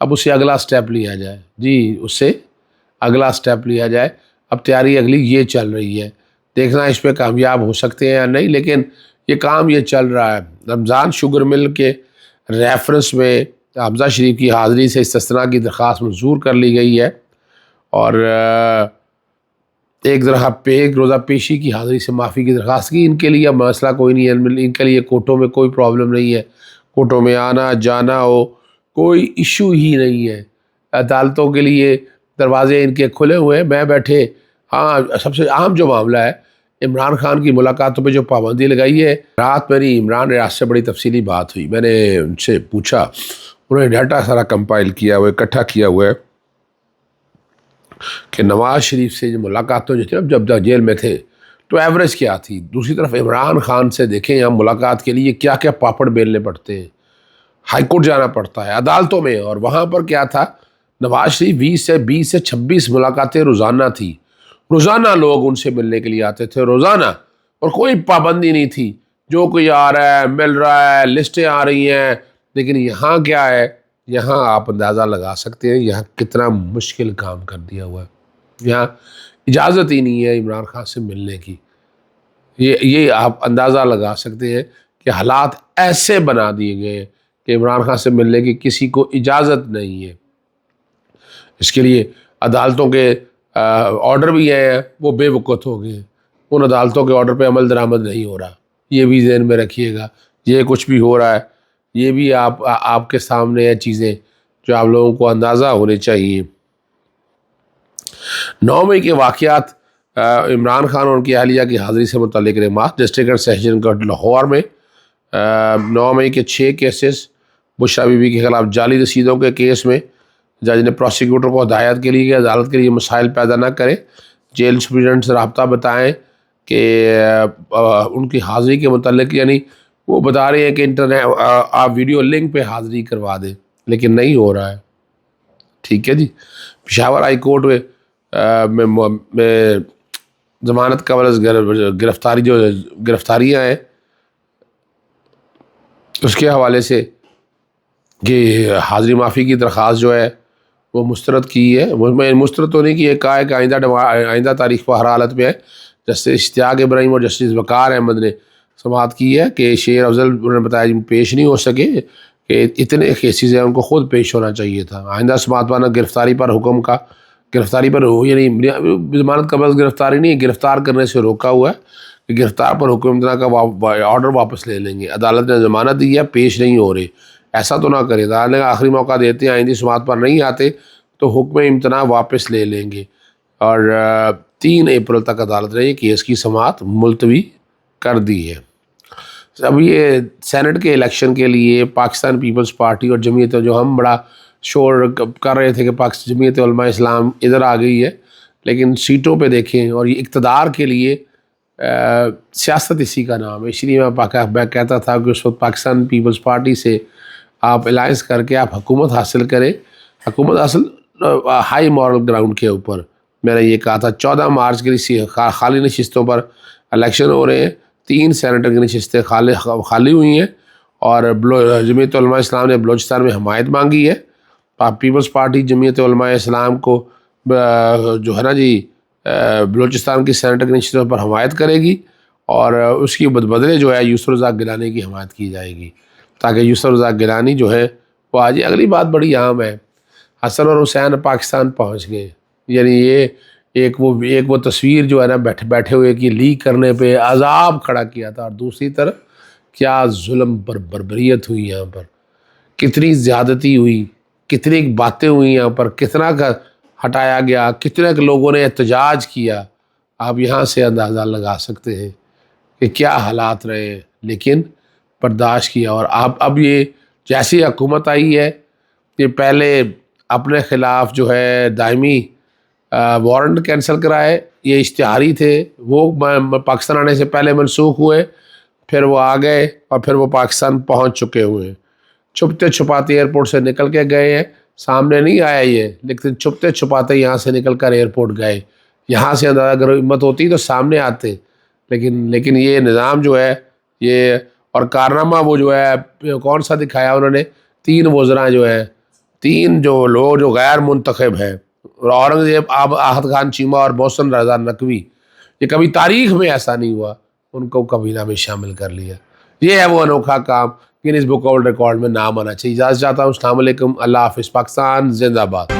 اب اسے اگلا سٹیپ لیا جائے، جی اس سے اگلا سٹیپ لیا جائے۔ اب تیاری اگلی یہ چل رہی ہے، دیکھنا اس پہ کامیاب ہو سکتے ہیں یا نہیں، لیکن یہ کام یہ چل رہا ہے۔ رمضان شوگر مل کے ریفرنس میں حمزہ شریف کی حاضری سے استثناء کی درخواست منظور کر لی گئی ہے، اور ایک روزہ پیشی کی حاضری سے معافی کی درخواست کی۔ ان کے لیے اب مسئلہ کوئی نہیں ہے، ان کے لیے کورٹوں میں کوئی پرابلم نہیں ہے، کورٹوں میں آنا جانا ہو کوئی ایشو ہی نہیں ہے، عدالتوں کے لیے دروازے ان کے کھلے ہوئے ہیں، میں بیٹھے۔ ہاں سب سے عام جو معاملہ ہے عمران خان کی ملاقاتوں پہ جو پابندی لگائی ہے، رات میری عمران ریاض سے بڑی تفصیلی بات ہوئی، میں نے ان سے پوچھا، انہوں نے ڈیٹا سارا کمپائل کیا ہوا ہے، اکٹھا کیا ہوا ہے کہ نواز شریف سے جو ملاقاتوں جو تھے جب جیل میں تھے تو ایوریج کیا تھی، دوسری طرف عمران خان سے دیکھیں یہاں ملاقات کے لیے کیا کیا پاپڑ بیلنے پڑتے ہیں، ہائی کورٹ جانا پڑتا ہے عدالتوں میں، اور وہاں پر کیا تھا، نواز شریف 20 سے 26 ملاقاتیں روزانہ تھی، روزانہ لوگ ان سے ملنے کے لیے آتے تھے، روزانہ، اور کوئی پابندی نہیں تھی، جو کوئی آ رہا ہے مل رہا ہے، لسٹیں آ رہی ہیں۔ لیکن یہاں کیا ہے، یہاں آپ اندازہ لگا سکتے ہیں یہاں کتنا مشکل کام کر دیا ہوا ہے، یہاں اجازت ہی نہیں ہے عمران خان سے ملنے کی، یہ آپ اندازہ لگا سکتے ہیں کہ حالات ایسے بنا دیے گئے ہیں کہ عمران خان سے ملنے کی کسی کو اجازت نہیں ہے۔ اس کے لیے عدالتوں کے آرڈر بھی ہیں وہ بے وقوف ہو گئے، ان عدالتوں کے آرڈر پہ عمل درآمد نہیں ہو رہا، یہ بھی ذہن میں رکھیے گا، یہ کچھ بھی ہو رہا ہے، یہ بھی آپ کے سامنے ہے چیزیں جو آپ لوگوں کو اندازہ ہونے چاہیے۔ 9 مئی کے واقعات، عمران خان اور ان کی اہلیہ کی حاضری سے متعلق رمات، district and session court Lahore میں 9 مئی کے 6 کیسز، بشریٰ بی بی کے خلاف جعلی رسیدوں کے کیس میں جج نے پروسیکیوٹر کو ہدایت کے لیے کہ عدالت کے لیے مسائل پیدا نہ کرے، جیل سپرنٹنڈنٹ سے رابطہ بتائیں کہ ان کی حاضری کے متعلق، یعنی وہ بتا رہے ہیں کہ انٹرنیٹ آپ ویڈیو لنک پہ حاضری کروا دیں، لیکن نہیں ہو رہا ہے، ٹھیک ہے جی۔ پشاور ہائی کورٹ میں ضمانت قبل از گرفتاریاں ہیں اس کے حوالے سے کہ حاضری معافی کی درخواست جو ہے وہ مسترد کی ہے، مسترد تو نہیں کی ہے، کہا ہے کہ آئندہ تاریخ پر ہر حالت میں ہے۔ جسٹس اشتیاق ابراہیم اور جسٹس وقار احمد نے سماعت کی ہے کہ شیر افضل انہوں نے بتایا پیش نہیں ہو سکے، کہ اتنے کیسز ہیں ان کو خود پیش ہونا چاہیے تھا۔ آئندہ سماعت پانا گرفتاری پر حکم کا، گرفتاری پر ہو، یعنی ضمانت قبل گرفتاری نہیں، گرفتار کرنے سے روکا ہوا ہے کہ گرفتار پر حکم امتناع کا آرڈر واپس لے لیں گے، عدالت نے ضمانت دی ہے پیش نہیں ہو رہے، ایسا تو نہ کرے، عدالت نے آخری موقع دیتے ہیں، آئندی سماعت پر نہیں آتے تو حکم امتناع واپس لے لیں گے، اور 3 اپریل تک عدالت نے یہ کیس کی سماعت ملتوی کر دی ہے۔ اب یہ سینٹ کے الیکشن کے لیے پاکستان پیپلز پارٹی اور جمعیت، جو ہم بڑا شور کر رہے تھے کہ جمعیت علماء اسلام ادھر آ گئی ہے، لیکن سیٹوں پہ دیکھیں، اور یہ اقتدار کے لیے سیاست اسی کا نام ہے، اس لیے میں کہتا تھا کہ اس وقت پاکستان پیپلز پارٹی سے آپ الائنس کر کے آپ حکومت حاصل کریں، حکومت حاصل ہائی مورل گراؤنڈ کے اوپر۔ میں نے یہ کہا تھا 14 مارچ کے لیے خالی نشستوں پر الیکشن ہو رہے ہیں، 3 سینیٹر کی نشستیں خالی ہوئی ہیں، اور جمعیت علماء اسلام نے بلوچستان میں حمایت مانگی ہے۔ پیپلز پارٹی جمعیت علماء اسلام کو جو ہے نا جی بلوچستان کی سینیٹر کی نشستوں پر حمایت کرے گی، اور اس کی بدلے جو ہے یوسف رزاق گیلانی کی حمایت کی جائے گی، تاکہ یوسف رزاق گیلانی جو ہے وہ آج اگلی بات بڑی عام ہے، حسن اور حسین پاکستان پہنچ گئے، یعنی یہ ایک وہ تصویر جو ہے نا بیٹھے ہوئے کی لیک کرنے پہ عذاب کھڑا کیا تھا، اور دوسری طرف کیا ظلم پر بربریت ہوئی، یہاں پر کتنی زیادتی ہوئی، کتنی باتیں ہوئی، یہاں پر کتنا کا ہٹایا گیا، کتنے لوگوں نے احتجاج کیا، آپ یہاں سے اندازہ لگا سکتے ہیں کہ کیا حالات رہے، لیکن برداشت کیا۔ اور اب یہ جیسی حکومت آئی ہے، یہ پہلے اپنے خلاف جو ہے دائمی وارنٹ کینسل کرائے، یہ اشتہاری تھے، وہ پاکستان آنے سے پہلے منسوخ ہوئے، پھر وہ آ گئے، اور پھر وہ پاکستان پہنچ چکے ہوئے ہیں، چھپتے چھپاتے ایئرپورٹ سے نکل کے گئے ہیں، سامنے نہیں آیا یہ، لیکن چھپتے چھپاتے یہاں سے نکل کر ایئرپورٹ گئے، یہاں سے اندازہ اگر ہمت ہوتی تو سامنے آتے، لیکن یہ نظام جو ہے یہ، اور کارنامہ وہ جو ہے کون سا دکھایا انہوں نے، 3 وزراء جو ہیں 3 جو لوگ جو غیر منتخب ہیں، اورنگزیب، آحد خان چیمہ اور محسن رضا نقوی، یہ کبھی تاریخ میں ایسا نہیں ہوا، ان کو کابینہ میں شامل کر لیا۔ یہ ہے وہ انوکھا کام، گینیز بک ورلڈ ریکارڈ میں نام آنا چاہیے۔ اجازت چاہتا ہوں، السلام علیکم، اللہ حافظ، پاکستان زندہ باد۔